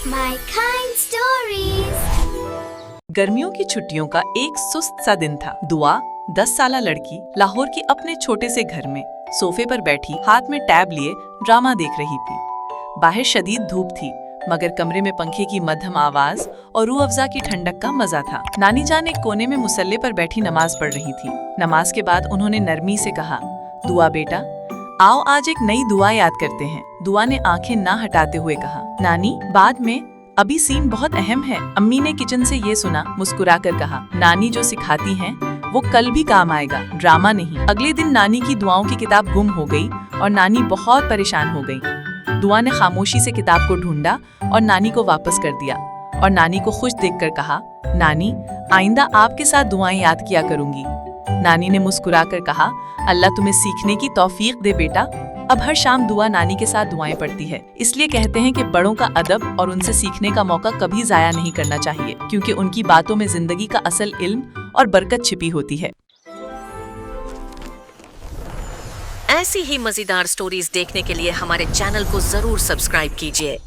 My kind stories. गर्मियों की छुट्टियों का एक सुस्त सा दिन था। दुआ 10 साला लड़की लाहौर की अपने छोटे से घर में सोफे पर बैठी हाथ में टैब लिए ड्रामा देख रही थी। बाहर शदीद धूप थी, मगर कमरे में पंखे की मध्यम आवाज और रूह अफ़ज़ा की ठंडक का मजा था। नानी जान एक कोने में मुसल्ले पर बैठी नमाज पढ़ रही थी। नमाज के बाद उन्होंने नरमी से कहा, दुआ बेटा, आओ आज एक नई दुआ याद करते हैं। दुआ ने आंखें ना हटाते हुए कहा, नानी बाद में, अभी सीन बहुत अहम है। अम्मी ने किचन से ये सुना, मुस्कुराकर कहा, नानी जो सिखाती हैं वो कल भी काम आएगा, ड्रामा नहीं। अगले दिन नानी की दुआओं की किताब गुम हो गई और नानी बहुत परेशान हो गई। दुआ ने खामोशी से किताब को ढूंढा और नानी को वापस कर दिया और नानी को खुश देखकर कहा, नानी आइंदा आपके साथ दुआएं याद किया करूंगी। नानी ने मुस्कुराकर कहा, अल्लाह तुम्हें सीखने की तौफीक दे बेटा। अब हर शाम दुआ नानी के साथ दुआएं पढ़ती है। इसलिए कहते हैं कि बड़ों का अदब और उनसे सीखने का मौका कभी जाया नहीं करना चाहिए, क्योंकि उनकी बातों में जिंदगी का असल इल्म और बरकत छिपी होती है। ऐसी ही मजेदार स्टोरीज देखने के लिए हमारे चैनल को जरूर सब्सक्राइब कीजिए।